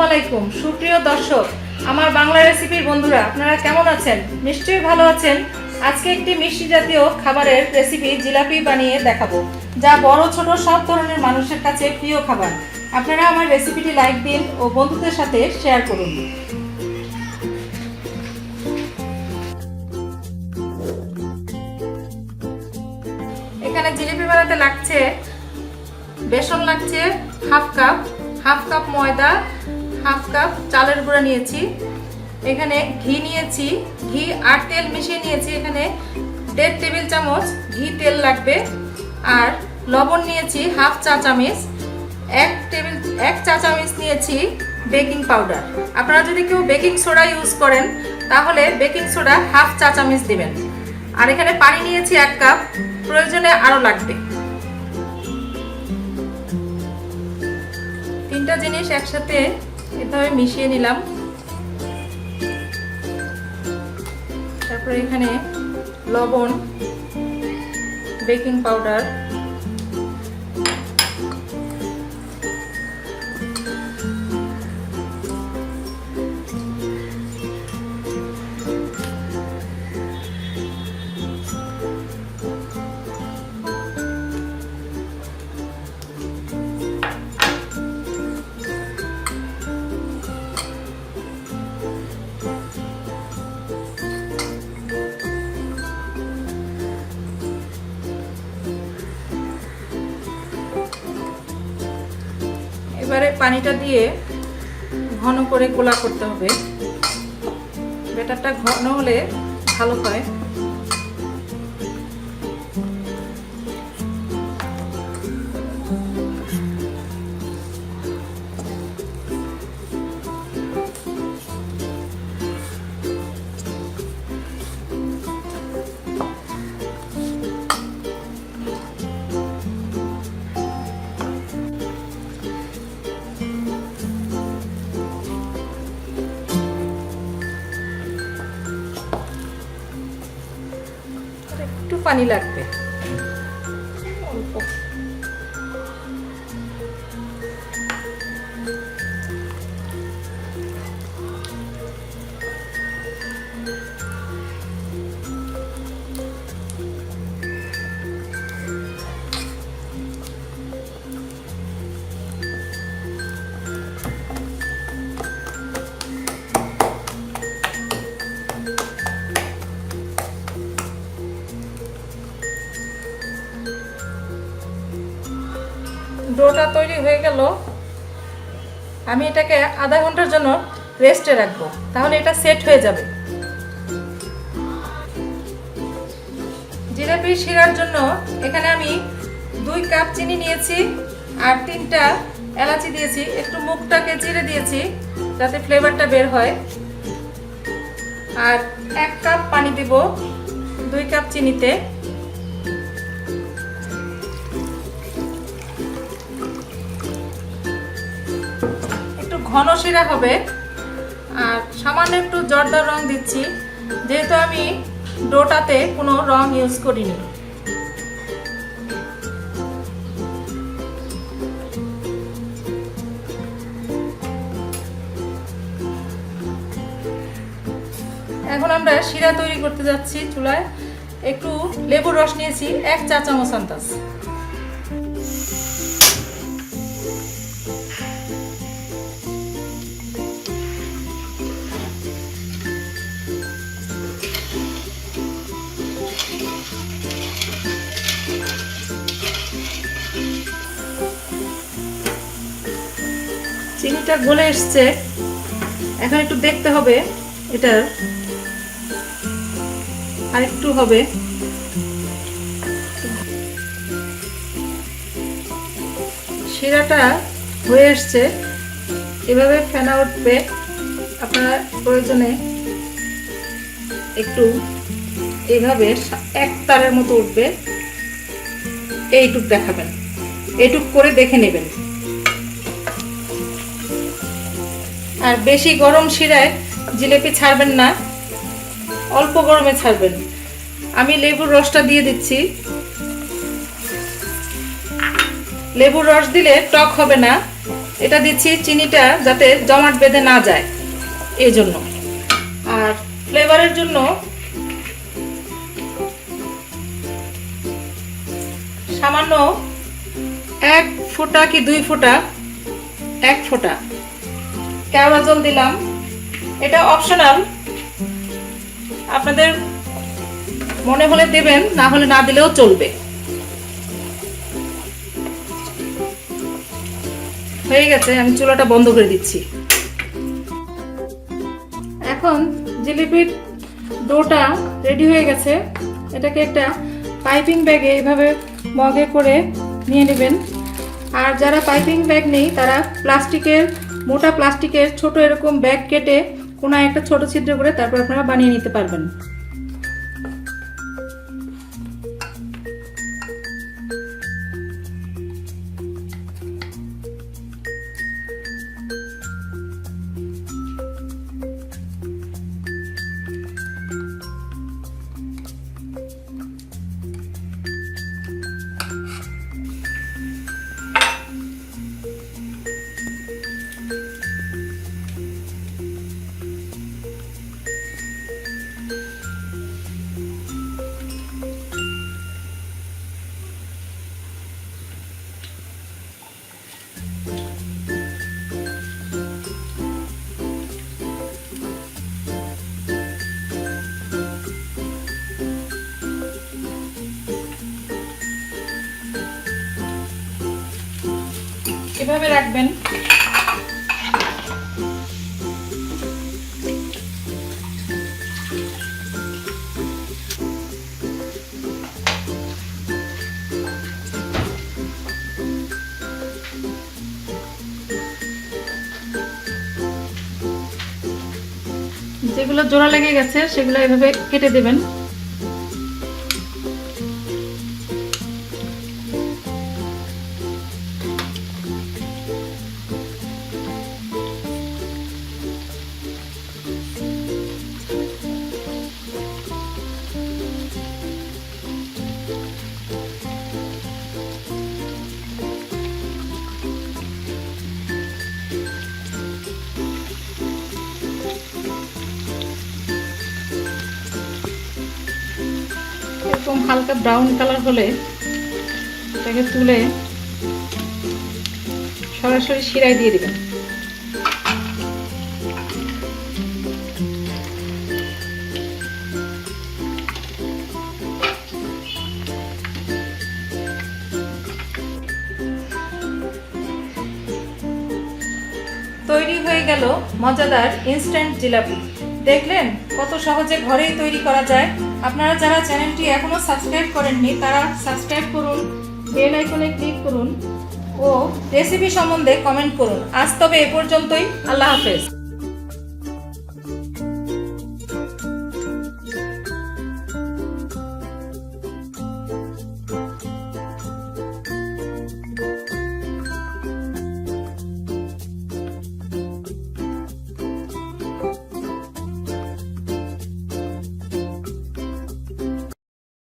আলাইকুম সুপ্রিয় দর্শক, আমার বাংলা রেসিপির বন্ধুরা, আপনারা কেমন আছেন? নিশ্চয়ই ভালো আছেন। আজকে একটি মিষ্টি জাতীয় খাবারের রেসিপি জিলাপি বানিয়ে দেখাবো, যা বড় ছোট সব ধরনের মানুষের কাছে প্রিয় খাবার। আপনারা আমার রেসিপিটি লাইক দিন ও বন্ধুদের সাথে শেয়ার করুন। এখানে জিলাপি বানাতে লাগছে বেসন, লাগছে হাফ কাপ ময়দা, হাফ কাপ চালের গুঁড়া নিয়েছি, এখানে ঘি নিয়েছি, ঘি আর তেল মিশিয়ে নিয়েছি, এখানে 1.5 টেবিল চামচ ঘি তেল লাগবে। আর লবণ নিয়েছি হাফ চা চামচ, 1 চা চামচ নিয়েছি বেকিং পাউডার। আপনারা যদি কেউ বেকিং সোডা ইউজ করেন তাহলে বেকিং সোডা হাফ চা চামচ দিবেন। আর এখানে পানি নিয়েছি 1 কাপ, প্রয়োজনে আরও লাগবে। তিনটা জিনিস একসাথে এভাবে মিশিয়ে নিলাম। তারপরে এখানে লবণ, বেকিং পাউডার, এবারে পানিটা দিয়ে ঘন করে গোলা করতে হবে। ব্যাটারটা ঘন হলে ভালো হয়। একটু পানি লাগবে, অল্প। ডোটা তৈরি হয়ে গেল। আমি এটাকে আধা ঘন্টার জন্য রেস্টে রাখবো, তাহলে এটা সেট হয়ে যাবে। জিলাপি শিরার জন্য এখানে আমি 2 কাপ চিনি নিয়েছি আর 3টা এলাচি দিয়েছি, একটু মুখটাকে চিড়ে দিয়েছি যাতে ফ্লেভারটা বের হয়। আর 1 কাপ পানি দিব 2 কাপ চিনিতে। ঘন শিরা হবে। আর সামান্য একটু জর্দার রং দিচ্ছি, যেহেতু আমি ডোটাতে কোনো রং ইউজ করিনি। এখন আমরা শিরা তৈরি করতে যাচ্ছি। চুলায় একটু লেবুর রস নিয়েছি 1 চা চামচ আন্দাজ। চিনিটা গলে এসছে, এখন একটু দেখতে হবে এটার আর একটু হবে। শিরাটা হয়ে এসছে, এভাবে ফেনা উঠবে। আপনারা প্রয়োজনে একটু এইভাবে এক তারের মতো উঠবে, এইটুক দেখাবেন, এইটুক করে দেখে নেবেন। আর বেশি গরম শিরায় জিলাপি ছাড়বেন না, অল্প গরমে ছাড়বেন। আমি লেবুর রসটা দিয়ে দিচ্ছি। লেবুর রস দিলে টক হবে না, এটা দিচ্ছি চিনিটা যাতে জমাট বেঁধে না যায় এই জন্য। আর ফ্লেভারের জন্য সামান্য 1 ফোঁটা কি 2 ফোঁটা, 1 ফোঁটা কেওড়া জল দিলাম। এটা অপশনাল, আপনাদের মনে হলে দেবেন, না হলে না দিলেও চলবে। হয়ে গেছে, আমি চুলাটা বন্ধ করে দিচ্ছি। এখন জিলিপির ডোটা রেডি হয়ে গেছে। এটাকে একটা পাইপিং ব্যাগে এইভাবে মগে করে নিয়ে নেবেন। আর যারা পাইপিং ব্যাগ নেই তারা প্লাস্টিকের, মোটা প্লাস্টিকের ছোট এরকম ব্যাগ কেটে কোনায় একটা ছোট ছিদ্র করে তারপর আপনারা বানিয়ে নিতে পারবেন। এভাবে রাখবেন। যেগুলো জোড়া লেগে গেছে সেগুলো এভাবে কেটে দেবেন। এরকম হালকা ব্রাউন কালার হলে এটাকে তুলে সরাসরি শিরায় দিয়ে দিবেন। তৈরি হয়ে গেল মজাদার ইনস্ট্যান্ট জিলাপি। দেখলেন কত সহজে ঘরেই তৈরি করা যায়। আপনারা যারা চ্যানেলটি এখনো সাবস্ক্রাইব করেননি তারা সাবস্ক্রাইব করুন, বেল আইকনে ক্লিক করুন ও রেসিপি সম্বন্ধে কমেন্ট করুন। আজ তবে এ পর্যন্তই। আল্লাহ হাফেজ।